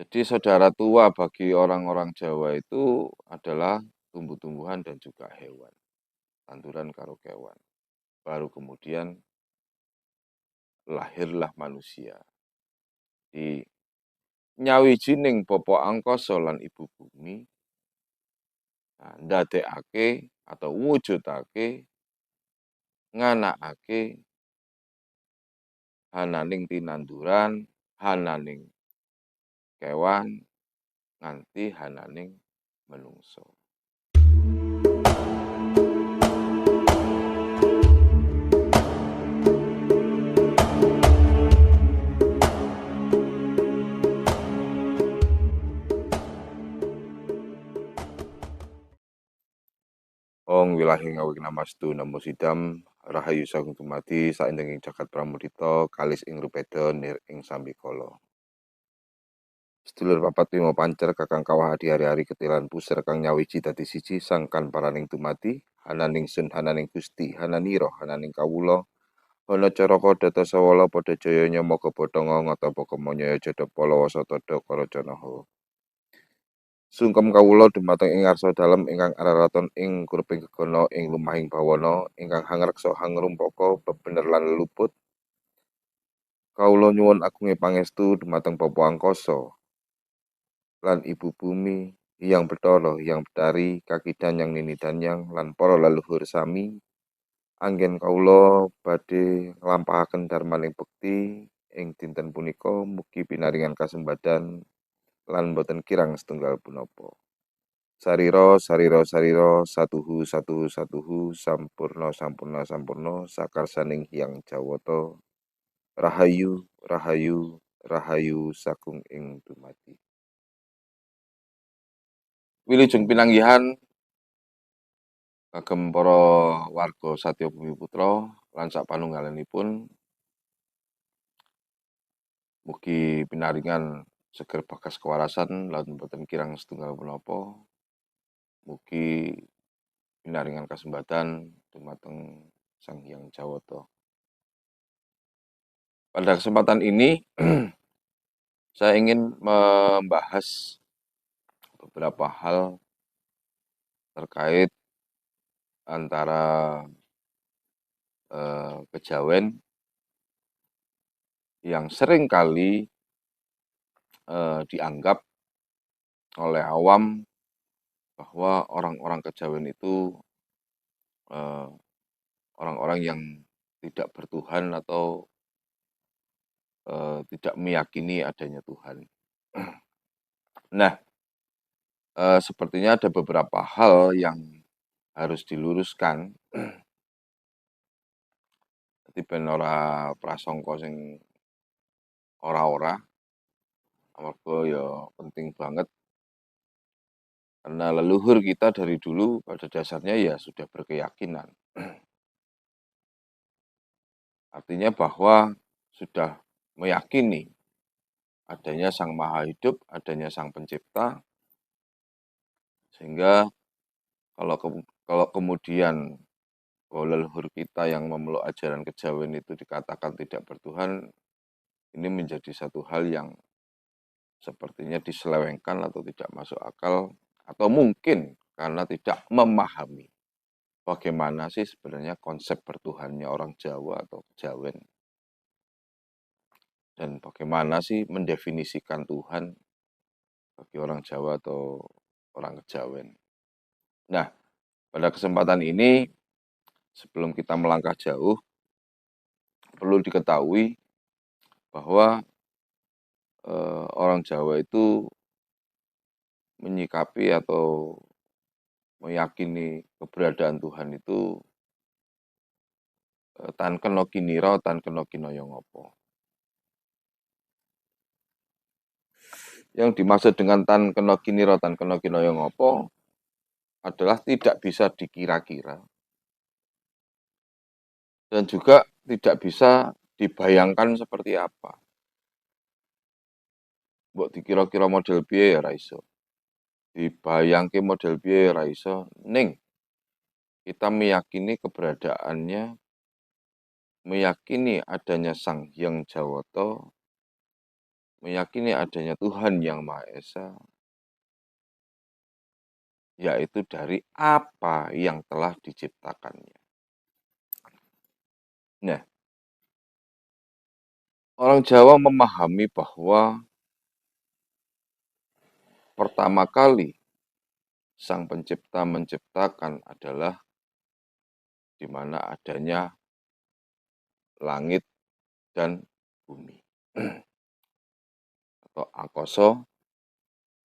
Jadi saudara tua bagi orang-orang Jawa itu adalah tumbuh-tumbuhan dan juga hewan, tanduran karo kewan. Baru kemudian lahirlah manusia. Di nyawijining Bapa Angkasa lan Ibu Bumi ndadekake atau wujudake nganakake hananing tinanduran, hananing kewan, nganti hananing menungso. Ong wilahing awik namastu namo sidam rahayu sagung tumati saindenging jagat pramudita kalis ing rupeda nir ing sambikala. Sedulur papat wima pancer kakang kawah adi hari-hari ketilan puser kang nyawiji dadi siji sangkan paraning tumati hananing sun hananing Gusti hananira hananing kawula ana caraka data sawala padha jaya nyama kepotonga ngata pokomanya jada palawa satada karajanaha. Sungkem kawula dumateng ing arsa dalem ingkang araraton ing kurping gegana ing lumahing bawana ingkang hangreksa hangrumpaka bebener lan luput. Kawula nyuwun agunge pangestu dumateng Bapa Angkasa lan Ibu Bumi, Hyang Bathara, Hyang Betari, Kaki Danyang Nini Danyang lan para leluhur sami. Anggen kawula badhe nglampahaken darmaning bekti ing dinten punika mugi pinaringan kasembadan lan boten kirang setunggal punapa. Sarira satuhu sampurna sakarsaning Hyang Jawata. Rahayu sagung ing dumati. Wilujeng pinanggihan kagem para warga Satya Bumi Putra lan sapanunggalanipun mugi pinaringan seger bagas kewarasan lan boten kirang setunggal punapa. Mugi pinaringan kasembatan dumateng Sang Hyang Jawata. Pada kesempatan ini saya ingin membahas beberapa hal terkait antara kejawen yang seringkali dianggap oleh awam bahwa orang-orang kejawen itu orang-orang yang tidak bertuhan atau tidak meyakini adanya Tuhan. Nah, sepertinya ada beberapa hal yang harus diluruskan. Dadi ben ora prasangka sing ora-ora, amarga ya penting banget karena leluhur kita dari dulu pada dasarnya ya sudah berkeyakinan. Artinya bahwa sudah meyakini adanya Sang Maha Hidup, adanya Sang Pencipta, sehingga kalau kemudian bahwa leluhur kita yang memeluk ajaran kejawen itu dikatakan tidak bertuhan, ini menjadi satu hal yang sepertinya diselewengkan atau tidak masuk akal, atau mungkin karena tidak memahami bagaimana sih sebenarnya konsep bertuhannya orang Jawa atau kejawen. Dan bagaimana sih mendefinisikan Tuhan bagi orang Jawa atau orang kejawen. Nah, pada kesempatan ini, sebelum kita melangkah jauh, perlu diketahui bahwa orang Jawa itu menyikapi atau meyakini keberadaan Tuhan itu tan kena kinira, tan kena kinaya ngapa. Yang dimaksud dengan tan kena kinira, tan kena kinaya ngapa adalah tidak bisa dikira-kira dan juga tidak bisa dibayangkan seperti apa. Mbok dikira-kira model piye ya ra iso. Dibayangke model piye ya ra iso, ning kita meyakini keberadaannya, meyakini adanya Sang Hyang Jawata, meyakini adanya Tuhan Yang Maha Esa, yaitu dari apa yang telah diciptakannya. Nah, orang Jawa memahami bahwa pertama kali Sang Pencipta menciptakan adalah di mana adanya langit dan bumi atau angkoso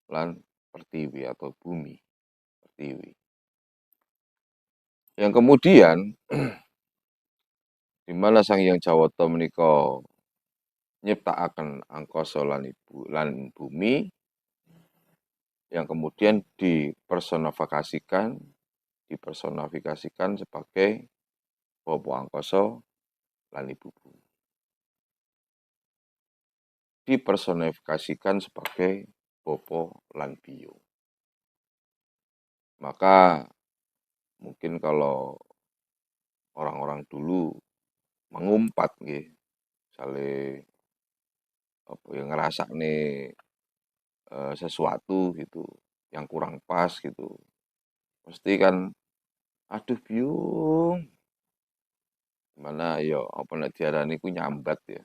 lan pertiwi atau bumi pertiwi. Yang kemudian di mana Sang Hyang Jawata menika nyiptakaken angkasa lan bumi yang kemudian dipersonifikasikan sebagai Bapa Angkasa lan Ibu Bumi. Dipersonifikasikan sebagai Bapa lan Biyung. Maka mungkin kalau orang-orang dulu mengumpat nggih, misale apa ya ngrasakne sesuatu gitu yang kurang pas gitu. Mesti kan aduh Biyung, mana ya apa nek diarani ku nyambat ya.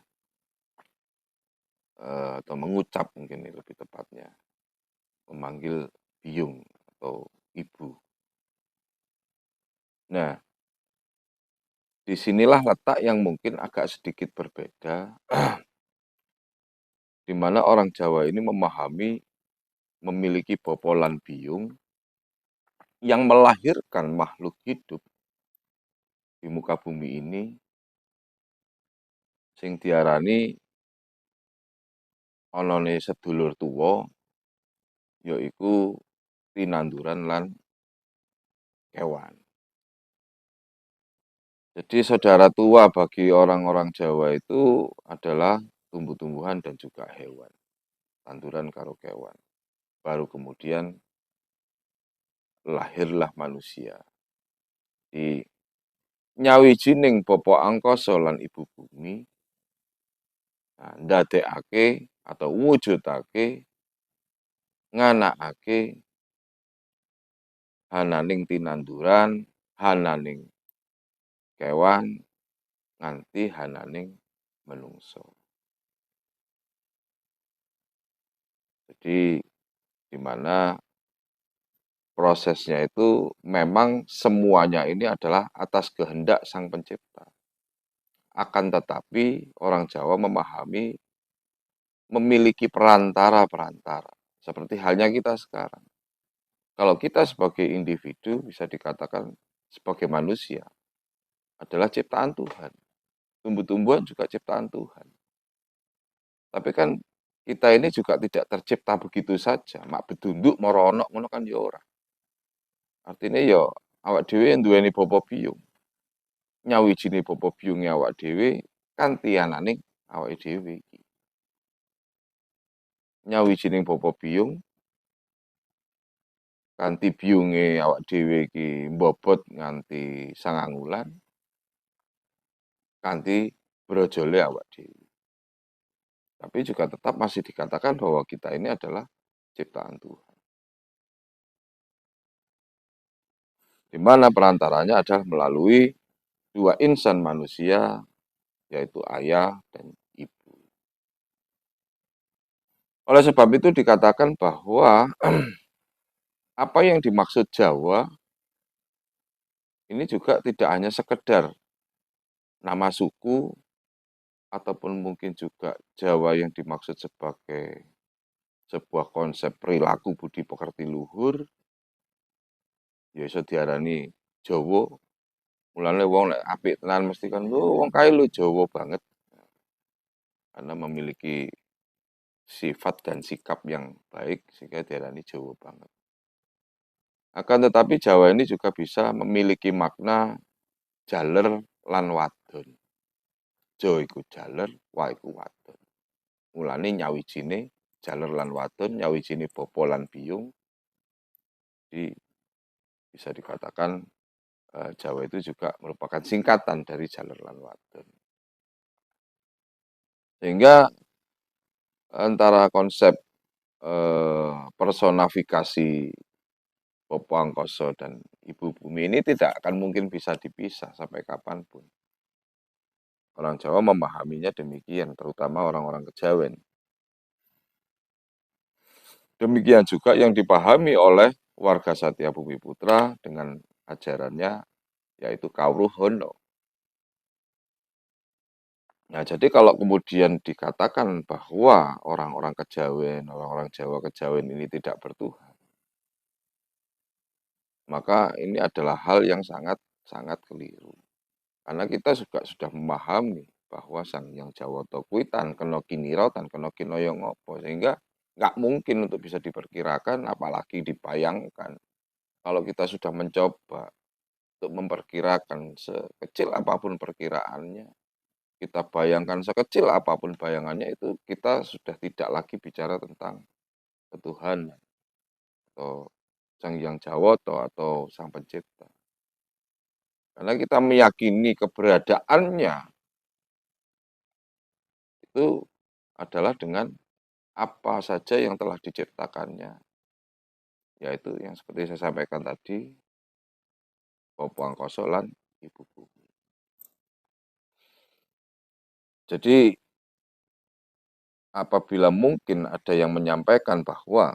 Atau mengucap mungkin lebih tepatnya. Memanggil Biyung atau Ibu. Nah, disinilah letak yang mungkin agak sedikit berbeda, di mana orang Jawa ini memahami memiliki bapa lan biyung yang melahirkan makhluk hidup di muka bumi ini sing diarani anane sedulur tuwa yaiku tinanduran lan kewan. Jadi saudara tua bagi orang-orang Jawa itu adalah tumbuh-tumbuhan dan juga hewan. Tanduran karo kewan. Baru kemudian lahirlah manusia. Di nyawijining Bapa Angkasa lan Ibu Bumi ndadekake atau wujudake nganakake hananing tinanduran, hananing kewan, nganti hananing menungso. Jadi di mana prosesnya itu memang semuanya ini adalah atas kehendak Sang Pencipta. Akan tetapi orang Jawa memahami memiliki perantara-perantara. Seperti halnya kita sekarang. Kalau kita sebagai individu bisa dikatakan sebagai manusia adalah ciptaan Tuhan. Tumbuh-tumbuhan juga ciptaan Tuhan. Tapi kan kita ini juga tidak tercipta begitu saja. Mak bedunduk meronok ngono kan ya ora. Artinya ya awak dhewe duweni bapa biyung. Nyawijine bapa biyunge awak dhewe kanthi ananing awake dhewe iki. Nyawijining bapa biyung kanthi biyunge awak dhewe iki mbobot nganti 9 wulan kanthi brojole awak dhewe. Tapi juga tetap masih dikatakan bahwa kita ini adalah ciptaan Tuhan. Di mana perantaranya adalah melalui dua insan manusia, yaitu ayah dan ibu. Oleh sebab itu dikatakan bahwa apa yang dimaksud Jawa ini juga tidak hanya sekedar nama suku ataupun mungkin juga Jawa yang dimaksud sebagai sebuah konsep perilaku budi pekerti luhur, ya iso diarani Jawa. Mulane wong nek apik tenan mesti kan wong kae lho Jawa banget. Karena memiliki sifat dan sikap yang baik sehingga diarani Jawa banget. Akan tetapi Jawa ini juga bisa memiliki makna jaler lan wadon. Jo iku jaler, wa iku wadon. Mulane nyawijine jaler lan wadon, nyawijine bapa lan biyung. Jadi bisa dikatakan Jawa itu juga merupakan singkatan dari jaler lan wadon. Sehingga antara konsep, personifikasi Bopo Angkoso dan Ibu Bumi ini tidak akan mungkin bisa dipisah sampai kapanpun. Orang Jawa memahaminya demikian, terutama orang-orang Kejawen. Demikian juga yang dipahami oleh warga Satya Bumi Putra dengan ajarannya yaitu Kawruh Hono. Nah, jadi kalau kemudian dikatakan bahwa orang-orang Kejawen, orang-orang Jawa Kejawen ini tidak bertuhan, maka ini adalah hal yang sangat keliru. Karena kita juga sudah memahami bahwa Sang Hyang Jawata kuwi tan kena kinira tan kena kinaya ngapa, sehingga nggak mungkin untuk bisa diperkirakan apalagi dibayangkan. Kalau kita sudah mencoba untuk memperkirakan sekecil apapun perkiraannya, kita bayangkan sekecil apapun bayangannya, itu kita sudah tidak lagi bicara tentang ketuhanan atau Sang Hyang Jawata atau Sang Pencipta. Karena kita meyakini keberadaannya itu adalah dengan apa saja yang telah diciptakannya, yaitu yang seperti saya sampaikan tadi, Bopo Angkoso lan Ibu Bumi. Jadi apabila mungkin ada yang menyampaikan bahwa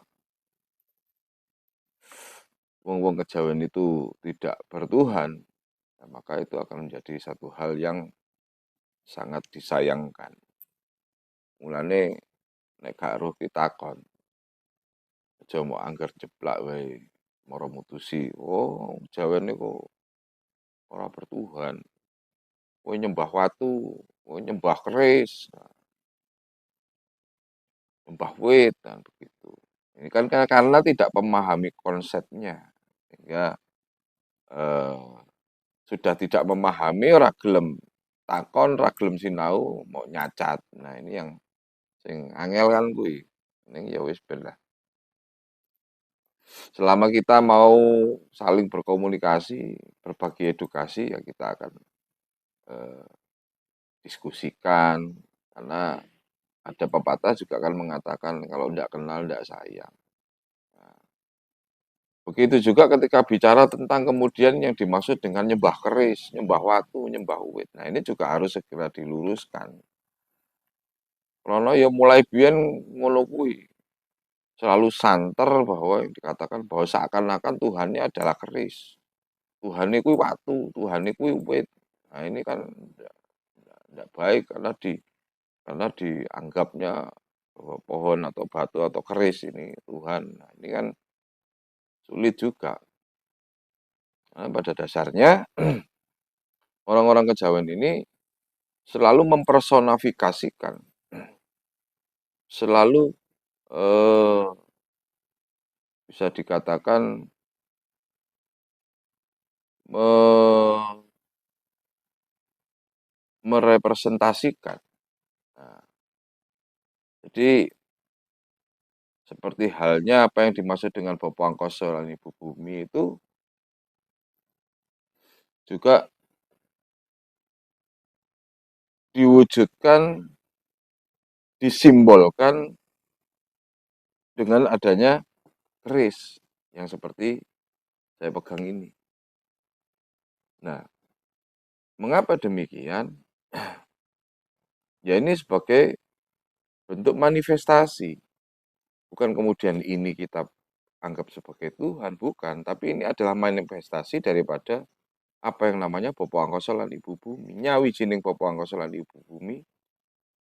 wong-wong kejawen itu tidak bertuhan, nah, maka itu akan menjadi satu hal yang sangat disayangkan. Mulane nek gak roh ditakon, aja mau angger jeblak wae mara mutusi, oh Jawa niku ora bertuhan, kowe nyembah watu, kowe nyembah keris, nyembah wit, dan begitu. Ini kan karena tidak memahami konsepnya, sehingga eh, sudah tidak memahami ora gelem takon, ora gelem sinau, mau nyacat. Nah, ini yang sing angel kan kuwi. Ning ya wis ben lah. Selama kita mau saling berkomunikasi, berbagi edukasi, ya kita akan eh, diskusikan. Karena ada pepatah juga kan mengatakan kalau tidak kenal tidak sayang. Nah, begitu juga ketika bicara tentang kemudian yang dimaksud dengan nyembah keris, nyembah watu, nyembah wit. Nah, ini juga harus segera diluruskan. Karena ya mulai biyen ngono kuwi. Selalu santer bahwa yang dikatakan bahwa seakan-akan Tuhannya adalah keris. Tuhan itu watu, Tuhan itu wit. Nah, ini kan tidak baik karena dianggapnya bahwa pohon atau batu atau keris ini Tuhan. Nah, ini kan sulit juga. Nah, pada dasarnya orang-orang kejawen ini selalu mempersonifikasikan, selalu eh, bisa dikatakan merepresentasikan. Nah, jadi seperti halnya apa yang dimaksud dengan Bopo Angkoso dan Ibu Bumi itu juga diwujudkan, disimbolkan dengan adanya keris yang seperti saya pegang ini. Nah, mengapa demikian? Ya ini sebagai bentuk manifestasi. Bukan kemudian ini kita anggap sebagai Tuhan, bukan. Tapi ini adalah manifestasi daripada apa yang namanya Bopo Angkoso lan Ibu Bumi. Nyawi jining Bopo Angkoso lan Ibu Bumi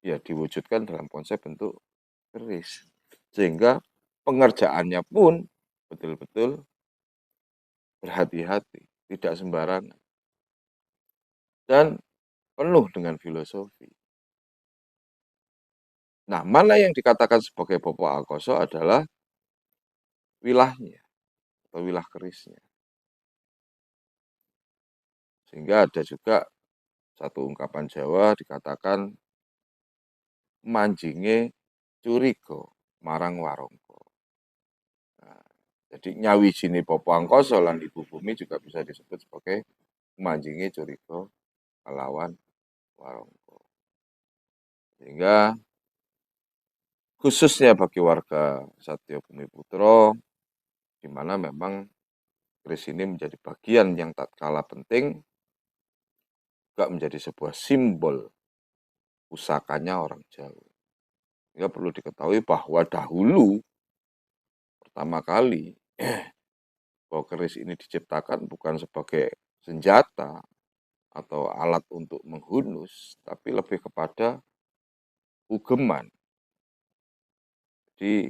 ya diwujudkan dalam konsep bentuk keris. Sehingga pengerjaannya pun betul-betul berhati-hati, tidak sembarangan, dan penuh dengan filosofi. Nah, mana yang dikatakan sebagai Bopo Angkoso adalah wilahnya atau wilah kerisnya. Sehingga ada juga satu ungkapan Jawa dikatakan manjinge curiga marang warangka. Nah, jadi nyawi sini Bopo Angkoso lan Ibu Bumi juga bisa disebut sebagai manjinge curiga melawan warangka. Sehingga khususnya bagi warga Satyo Bumi Putro, di mana memang keris ini menjadi bagian yang tak kalah penting, juga menjadi sebuah simbol pusakanya orang Jawa. Ya perlu diketahui bahwa dahulu pertama kali bahwa keris ini diciptakan bukan sebagai senjata atau alat untuk menghunus, tapi lebih kepada ugeman. Jadi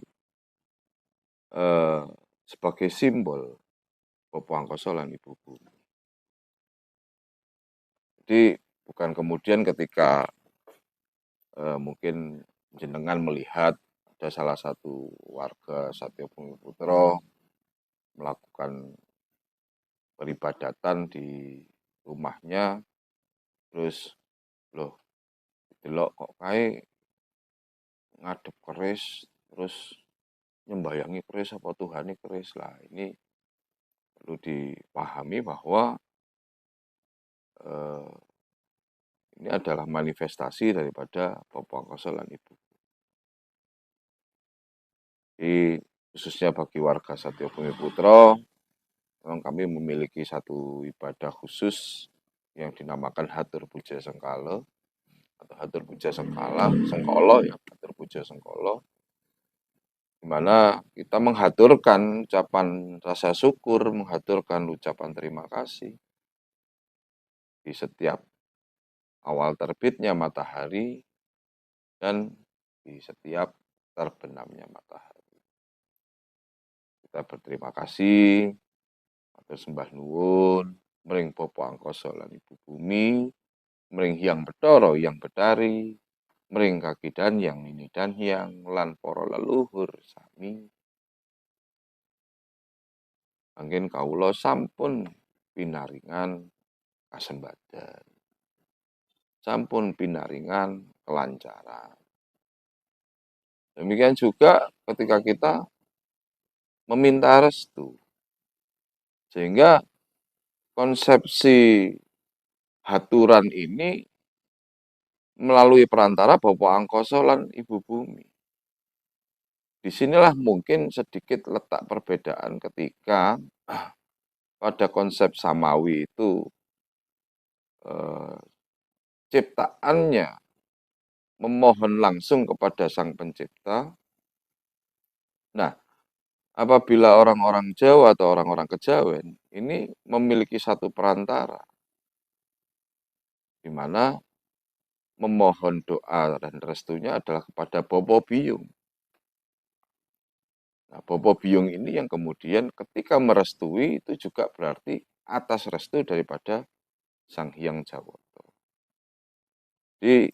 sebagai simbol Bopo Angkoso lan Ibu Bumi. Jadi bukan kemudian ketika mungkin jenengan melihat ada salah satu warga Satyo Bumi Putro melakukan peribadatan di rumahnya, terus loh delok kok kae ngadep keris, terus nyembayangi keris apa Tuhane keris lah. Ini perlu dipahami bahwa eh, ini adalah manifestasi daripada Bopo Angkoso lan Ibu. Jadi khususnya bagi warga Satyo Bumi Putro, memang kami memiliki satu ibadah khusus yang dinamakan Hatur Puja Sengkala atau Hatur Puja Sengkolo ya, Hatur Puja Sengkolo, di mana kita menghaturkan ucapan rasa syukur, menghaturkan ucapan terima kasih di setiap awal terbitnya matahari dan di setiap terbenamnya matahari. Kita berterima kasih, atur sembah nuwun, mring Bopo Angkoso lan Ibu Bumi, mring Hyang Bathara Hyang Bathari, mring kaki dan yang ini dan yang lan para leluhur sami. Anggen kawula sampun pinaringan kasembadan. Sampun pinaringan kelancaran. Demikian juga ketika kita meminta restu. Sehingga konsepsi haturan ini melalui perantara Bopo Angkoso lan Ibu Bumi. Disinilah mungkin sedikit letak perbedaan ketika pada konsep samawi itu ciptaannya memohon langsung kepada Sang Pencipta. Nah, apabila orang-orang Jawa atau orang-orang Kejawen ini memiliki satu perantara, di mana memohon doa dan restunya adalah kepada Bopo Biyung. Nah, Bopo Biyung ini yang kemudian ketika merestui itu juga berarti atas restu daripada Sang Hyang Jawoto. Jadi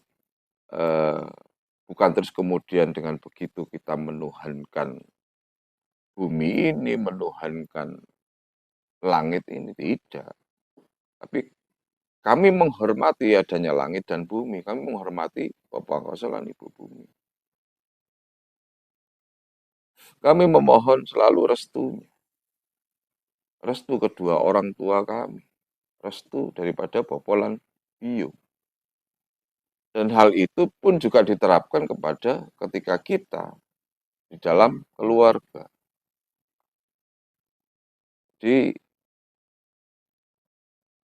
bukan terus kemudian dengan begitu kita menuhankan bumi ini, menuhankan langit ini, tidak. Tapi kami menghormati adanya langit dan bumi, kami menghormati Bopo Angkoso lan Ibu Bumi. Kami memohon selalu restunya. Restu kedua orang tua kami. Restu daripada Bopo lan Biyung. Dan hal itu pun juga diterapkan kepada ketika kita di dalam keluarga. Jadi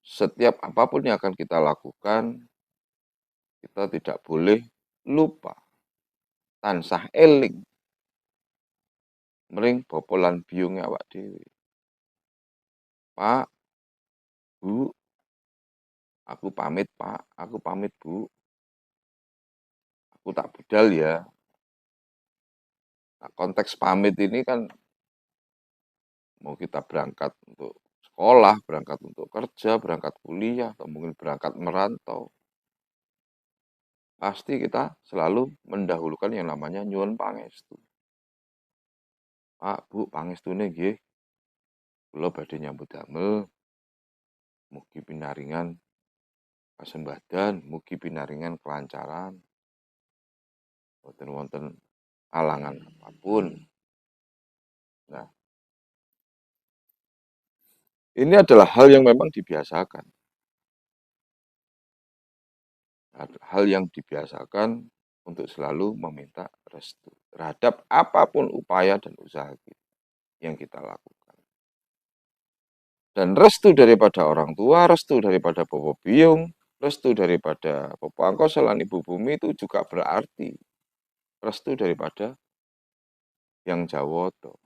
setiap apapun yang akan kita lakukan, kita tidak boleh lupa, tansah eling, mering Bopo lan Biyung awak dhewe. Pak, Bu, aku pamit Pak, aku pamit Bu, aku tak budal ya. Nah, konteks pamit ini kan mau kita berangkat untuk sekolah, berangkat untuk kerja, berangkat kuliah, atau mungkin berangkat merantau. Pasti kita selalu mendahulukan yang namanya nyuwun pangestu. Pak, Bu, pangestune nggih. Kula badhe nyambut damel. Mugi pinaringan kasembadan, mugi pinaringan kelancaran. Boten wonten alangan apapun. Nah, ini adalah hal yang memang dibiasakan. Hal yang dibiasakan untuk selalu meminta restu terhadap apapun upaya dan usaha kita yang kita lakukan. Dan restu daripada orang tua, restu daripada Bobo Biung, restu daripada Bopo Angkoso lan Ibu Bumi itu juga berarti restu daripada Yang Jawoto.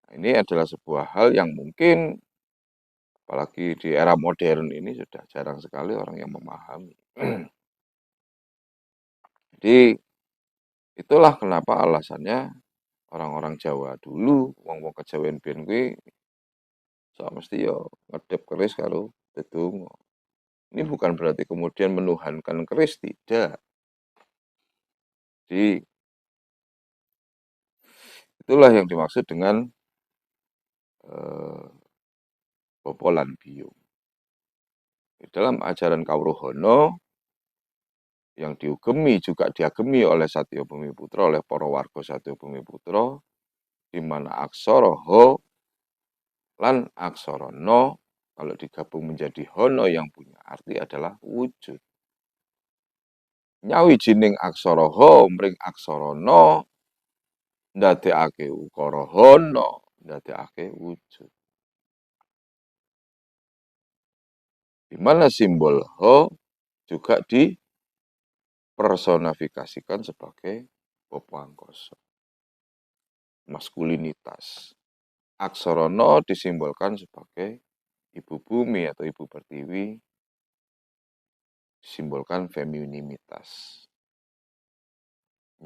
Nah, ini adalah sebuah hal yang mungkin apalagi di era modern ini sudah jarang sekali orang yang memahami. Jadi itulah kenapa alasannya orang-orang Jawa dulu, wong-wong kejawen biyen kuwi mesti yo ngedep keris karo ndedonga. Ini bukan berarti kemudian menuhankan keris, tidak. Jadi itulah yang dimaksud dengan Bopo lan Biung. Di dalam ajaran Kawruhono yang diugemi juga diagemi oleh Satya Bumiputra, oleh para warga Satya Bumiputra, di mana aksara Ho lan aksara No kalau digabung menjadi Hono yang punya arti adalah wujud. Nyawijining aksara Ha mring aksara No ndadekake ukara Hono, ndadekake wujud. Di mana simbol Ho juga dipersonifikasikan sebagai Bopo Angkoso. Maskulinitas. Aksara No disimbolkan sebagai Ibu Bumi atau Ibu Pertiwi, disimbolkan femininitas.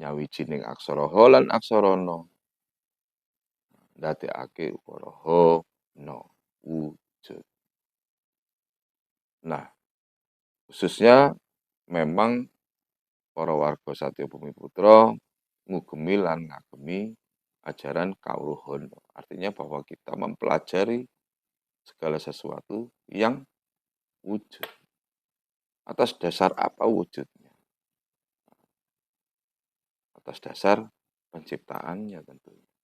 Nyawijining aksara Ho lan aksara No ndadekake ukara Ho No wujud. Nah, khususnya memang para warga Satya Bumiputra ngugemi lan ngagemi ajaran Kawruhono. Artinya bahwa kita mempelajari segala sesuatu yang wujud. Atas dasar apa wujudnya? Atas dasar penciptaannya tentunya.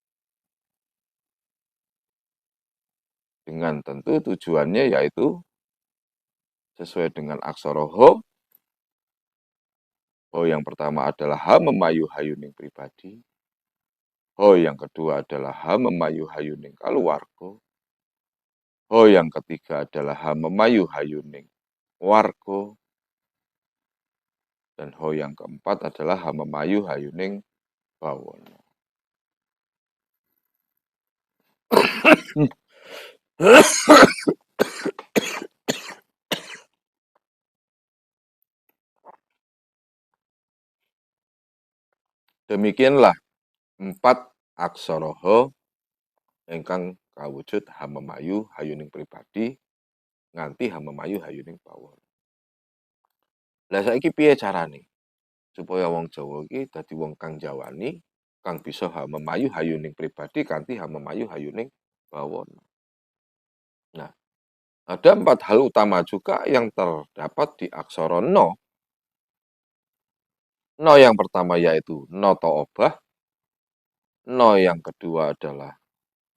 Dengan tentu tujuannya yaitu sesuai dengan aksara Ho. Ho yang pertama adalah Ha memayu hayuning pribadi. Ho yang kedua adalah Ha memayu hayuning kaluwarga. Ho yang ketiga adalah Ha memayu hayuning warga. Dan Ho yang keempat adalah Ha memayu hayuning bawana. Demikianlah 4 aksara Ho ingkang kawujud Ha memayu hayuning pribadi nganti Ha memayu hayuning bawana. Lah saiki piye carane supaya wong Jawa iki dadi wong kang jawani, kang bisa Ha memayu hayuning pribadi kanthi Ha memayu hayuning bawana. Nah, ada 4 hal utama juga yang terdapat di aksara No. No yang pertama yaitu noto obah. No yang kedua adalah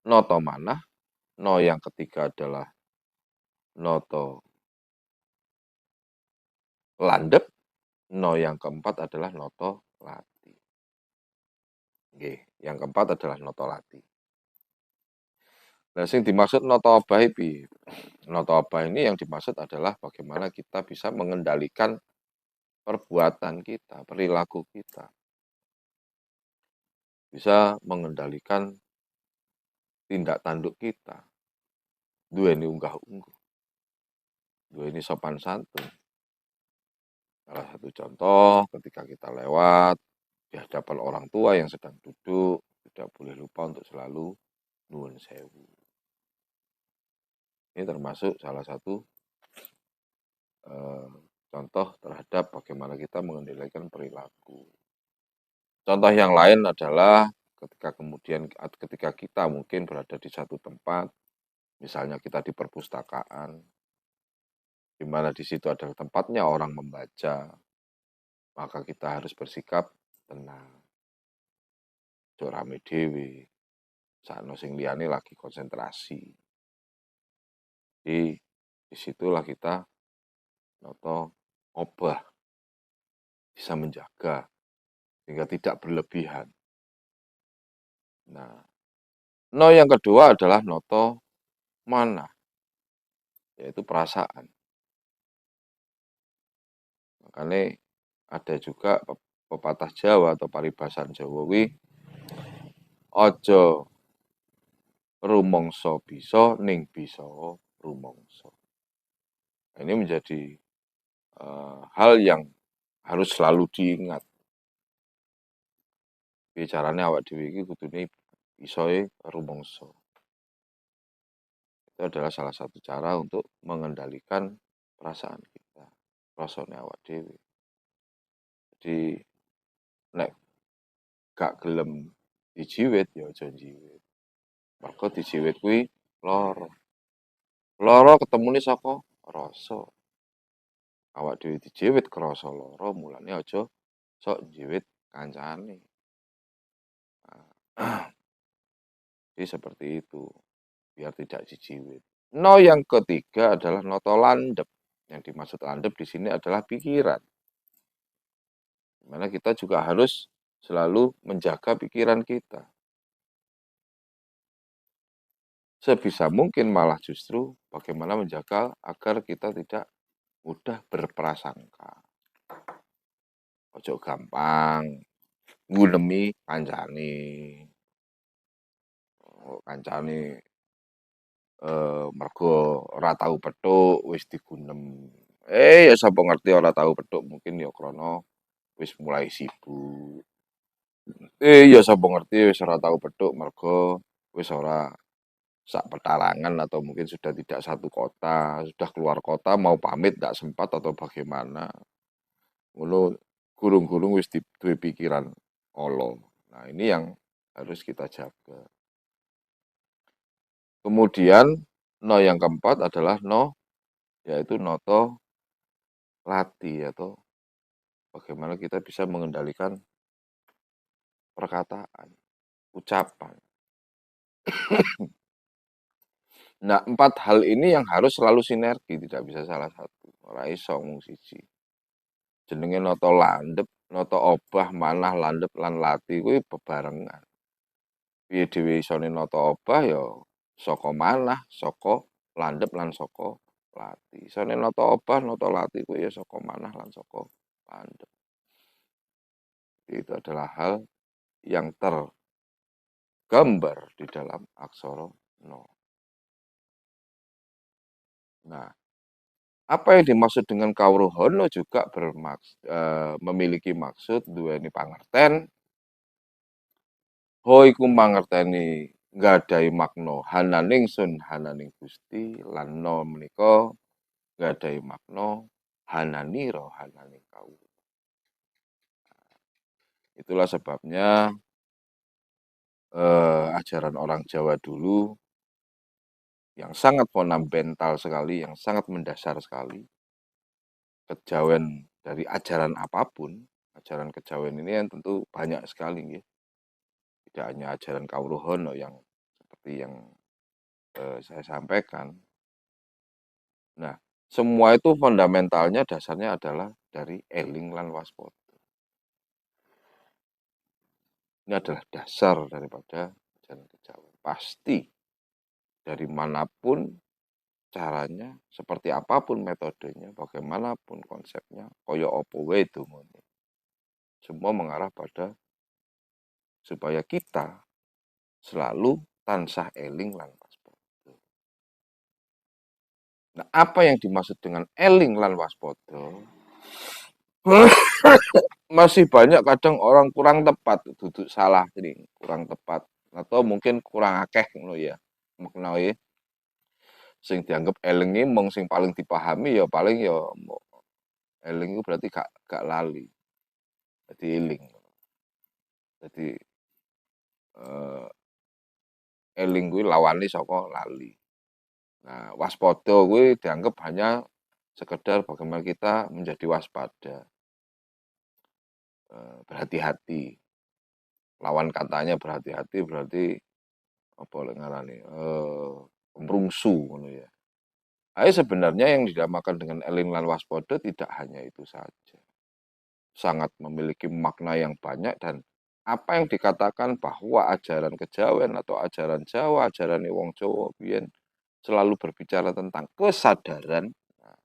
noto manah. No yang ketiga adalah noto landep. No yang keempat adalah noto lati. Oke, yang keempat adalah noto lati. Nah, sing dimaksud noto obah iki. Noto obah ini yang dimaksud adalah bagaimana kita bisa mengendalikan perbuatan kita, perilaku kita. Bisa mengendalikan tindak tanduk kita. Duweni unggah-ungguh. Duweni sopan santun. Salah satu contoh ketika kita lewat di hadapan orang tua yang sedang duduk, tidak boleh lupa untuk selalu nuwun sewu. Ini termasuk salah satu contoh terhadap bagaimana kita mengendalikan perilaku. Contoh yang lain adalah ketika kita mungkin berada di satu tempat, misalnya kita di perpustakaan, di mana di situ adalah tempatnya orang membaca, maka kita harus bersikap tenang. Aja rame dhewe. Sakno sing liyane lagi konsentrasi. Jadi disitulah kita noto obah. bisa menjaga sehingga tidak berlebihan. Nah, no yang kedua adalah noto mana, yaitu perasaan. Makanya ada juga pepatah Jawa atau paribasan Jawawi, ojo rumongso bisa ning bisa rumongso. Ini menjadi hal yang harus selalu diingat. Bicaranya awak dhewe iki kudune isoe rumongso. Itu adalah salah satu cara untuk mengendalikan perasaan kita, rasane awak dhewe. Jadi nek gak gelem dijiwit ya aja njiwit. Mergo dijiwit kuwi lara. Lara ketemune saka rasa. Awak dhewe dijiwit krasa lara, mulane aja sok njiwit kancane. Nah, jadi seperti itu, biar tidak dijiwit. No yang ketiga adalah noto landep. Yang dimaksud landep di sini adalah pikiran. Dimana kita juga harus selalu menjaga pikiran kita. Sebisa mungkin malah justru bagaimana menjaga agar kita tidak mudah berprasangka. Ojo gampang ngunemi kancane. Kancane mergo ora tau pethuk wis digunem. Ya sapa ngerti ora tau pethuk mungkin ya krana wis mulai sibuk. Ya sapa ngerti wis ora tau pethuk mergo wis ora sak petarangan atau mungkin sudah tidak satu kota, sudah keluar kota mau pamit tidak sempat atau bagaimana. Ngono gurung-gurung wis duwe pikiran ala. Nah, ini yang harus kita jaga. Kemudian no yang keempat adalah no yaitu noto lati atau bagaimana kita bisa mengendalikan perkataan, ucapan. Nah, 4 hal ini yang harus selalu sinergi, tidak bisa salah satu. Ora iso mung siji. Jenenge noto landep, noto obah, manah, landep lan lati kuwi bebarengan. Piye dhewe isone nata obah ya saka manah, saka landhep lan saka lati. Isone nata obah, nata lati kuwi ya saka manah lan saka landhep. Itu adalah hal yang tergambar di dalam aksara No. Nah, apa yang dimaksud dengan kawruhana juga memiliki maksud duweni pangerten. Ho iku mangerteni nggadahi makna hananing sun hananing Gusti lan no menika nggadahi makna hananira hananing kawula. Itulah sebabnya ajaran orang Jawa dulu yang sangat fundamental sekali, yang sangat mendasar sekali, kejawen dari ajaran apapun, ajaran kejawen ini yang tentu banyak sekali, ya. Tidak hanya ajaran Kawruhono yang seperti yang saya sampaikan. Nah, semua itu fundamentalnya dasarnya adalah dari eling lan waspada. Ini adalah dasar daripada ajaran kejawen. Pasti dari manapun caranya, seperti apapun metodenya, bagaimanapun konsepnya, koyo opo wae dongane. Semua mengarah pada supaya kita selalu tansah eling lan waspada. Nah, apa yang dimaksud dengan eling lan waspada? Masih banyak kadang orang kurang tepat, duduk salah ini, kurang tepat atau mungkin kurang akeh ngono ya. Maknae sing dianggap eling iki mung sing paling dipahami ya paling ya eling itu berarti gak lali. Jadi eling. Jadi eling kuwi lawane saka lali. Nah, waspada kuwi dianggap hanya sekedar bagaimana kita menjadi waspada. Berhati-hati. Lawan katanya berhati-hati berarti apa lek ngarani merungsu ngono ya. Sebenarnya yang dinamakan dengan eling lan waspada tidak hanya itu saja. sangat memiliki makna yang banyak, dan apa yang dikatakan bahwa ajaran kejawen atau ajaran Jawa, ajaran wong Jawa biyen selalu berbicara tentang kesadaran. Nah,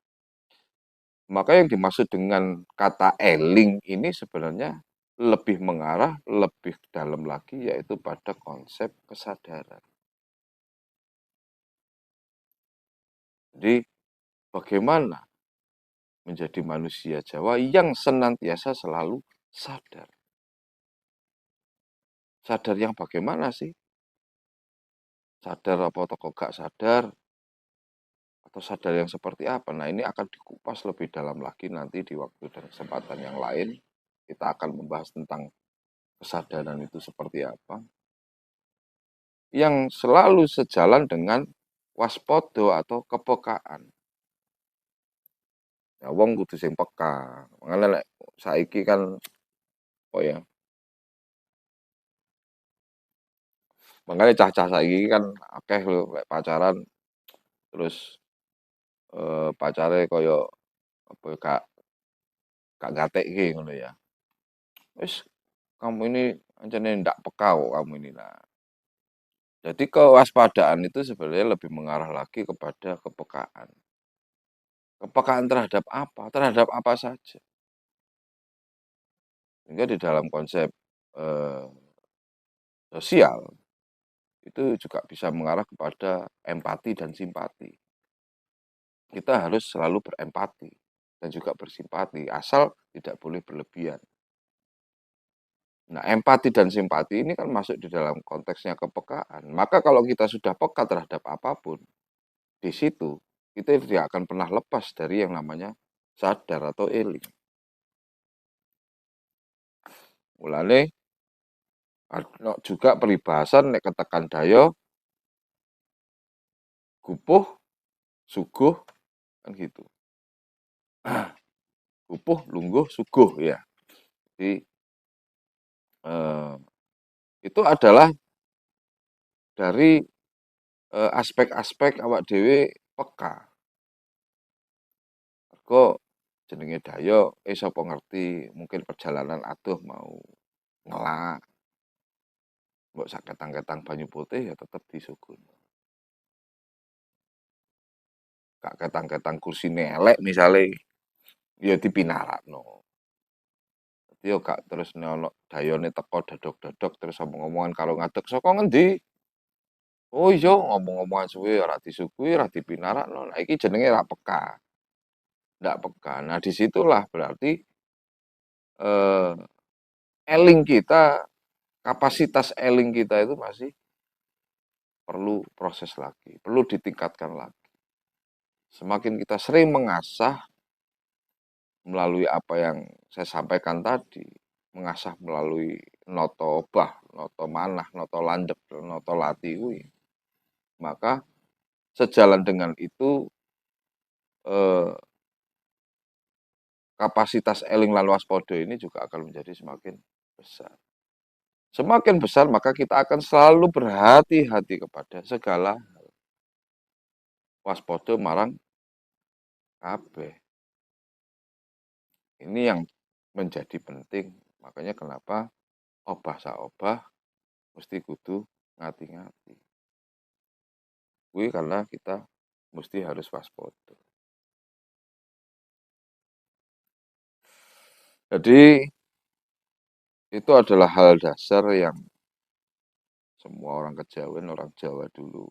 maka yang dimaksud dengan kata eling ini sebenarnya lebih mengarah, lebih dalam lagi, yaitu pada konsep kesadaran. Jadi bagaimana menjadi manusia Jawa yang senantiasa selalu sadar. Sadar yang bagaimana sih? Sadar apa atau gak sadar? Atau sadar yang seperti apa? Nah, ini akan dikupas lebih dalam lagi nanti di waktu dan kesempatan yang lain. Kita akan membahas tentang kesadaran itu seperti apa. Yang selalu sejalan dengan waspodo atau kepekaan. Ya, wong kudu sing peka. Makanya saiki kan, oh ya, makanya cah-cah saiki kan akeh lho pacaran terus pacare koyo apa ya, gak gatekke ngono ya. Wis kamu ini ancene ndak peka kok kamu ini. Nah, jadi kewaspadaan itu sebenarnya lebih mengarah lagi kepada kepekaan. Kepekaan terhadap apa? Terhadap apa saja. Sehingga di dalam konsep eh, sosial itu juga bisa mengarah kepada empati dan simpati. Kita harus selalu berempati dan juga bersimpati, asal tidak boleh berlebihan. Nah, empati dan simpati ini kan masuk di dalam konteksnya kepekaan. Maka kalau kita sudah peka terhadap apapun, di situ kita tidak akan pernah lepas dari yang namanya sadar atau eling. Mulane ada juga peribahasan nek ketekan dayo, gupuh, suguh, kan gitu. Gupuh, lungguh, suguh ya. Jadi eh, itu adalah dari aspek-aspek awak dhewe peka. Mergo jenenge dayo, sapa ngerti mungkin perjalanan adoh mau ngelak, mbok sak ketang-ketang banyu putih ya tetep disugun. Gak ketang-ketang kursine elek misale ya dipinarakno. Dadi yo gak terus ono dayone teko dodok-dodok terus omong-omongan karo ngadeg saka ngendi? Oh iya ngomong-omongan suwe ora disuguhi, ora dipinarakno. Nah iki jenenge ra peka, ndak peka. Nah disitulah berarti eh, eling kita, kapasitas eling kita itu masih perlu proses lagi, perlu ditingkatkan lagi. Semakin kita sering mengasah melalui apa yang saya sampaikan tadi, mengasah melalui noto obah, noto manah, noto landep, noto latiwi, maka sejalan dengan itu eh, kapasitas eling lan waspada ini juga akan menjadi semakin besar. Semakin besar maka kita akan selalu berhati-hati kepada segala waspada marang kabeh. Ini yang menjadi penting. Makanya kenapa obah sa obah mesti kudu ngati-ngati. Kuwi karena kita mesti harus waspada. Jadi itu adalah hal dasar yang semua orang kejawen, orang Jawa dulu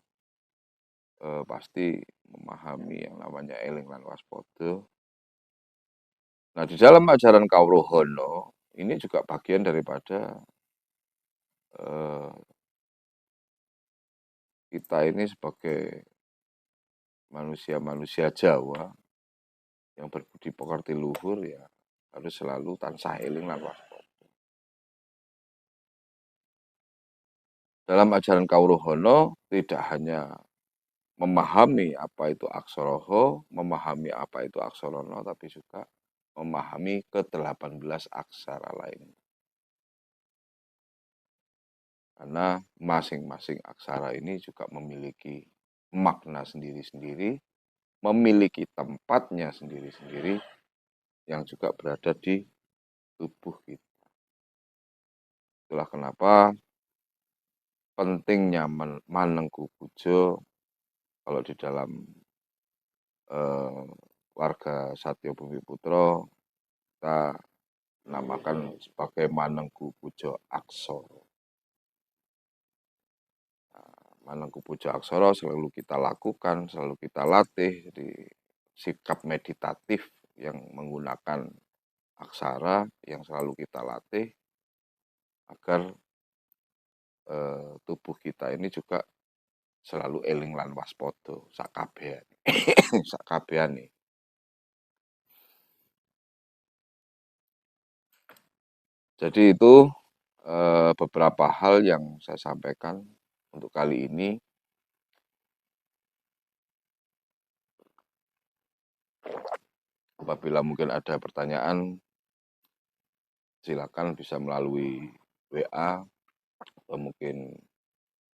pasti memahami yang namanya eling lan waspada. Nah, di dalam ajaran Kaurohono ini juga bagian daripada eh, kita ini sebagai manusia-manusia Jawa yang berbudi pekerti luhur ya harus selalu tansah eling lan waspada. Dalam ajaran Kaurohono tidak hanya memahami apa itu aksoroho, memahami apa itu aksorono, tapi juga memahami ke-18 aksara lain. Karena masing-masing aksara ini juga memiliki makna sendiri-sendiri, memiliki tempatnya sendiri-sendiri, yang juga berada di tubuh kita. Itulah kenapa pentingnya manengku pujo kalau di dalam warga Satyo Bumi Putro kita namakan sebagai Manengku Pujo Aksoro. Manengku Pujo Aksoro selalu kita lakukan, selalu kita latih di sikap meditatif yang menggunakan aksara yang selalu kita latih agar tubuh kita ini juga selalu eling lan waspada sakabehan. Sakabehane. Jadi itu beberapa hal yang saya sampaikan untuk kali ini. Apabila mungkin ada pertanyaan, silakan bisa melalui WA atau mungkin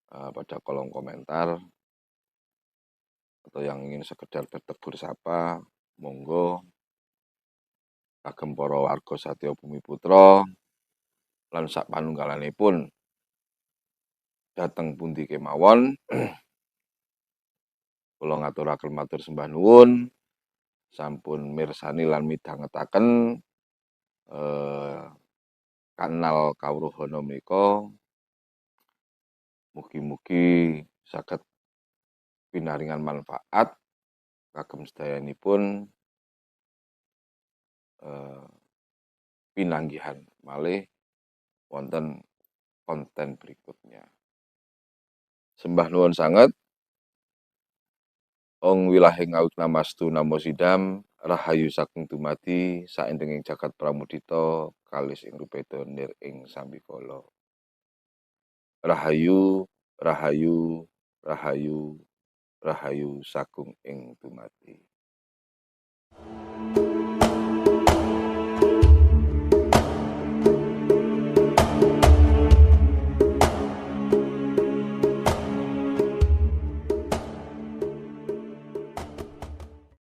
pada kolom komentar, atau yang ingin sekedar bertegur sapa, monggo kagem para warga Satya Bumi Putra lan sak panunggalanipun dateng pundi kemawon, kula ngaturaken matur sembah nuwun, sampun mirsani lan midhangetaken kanal kawruhana menika. Mugi-mugi saged pinaringan manfaat kagem sedayanipun pinanggihan malih wonten konten berikutnya. Sembah nuwun sanget. Ong wilahing awit namastu namo sidam rahayu saking dumadi saendenging jagat pramudita kalis ing rupeda nir ing sambikala. Rahayu, rahayu, rahayu, rahayu sagung ing dumadi.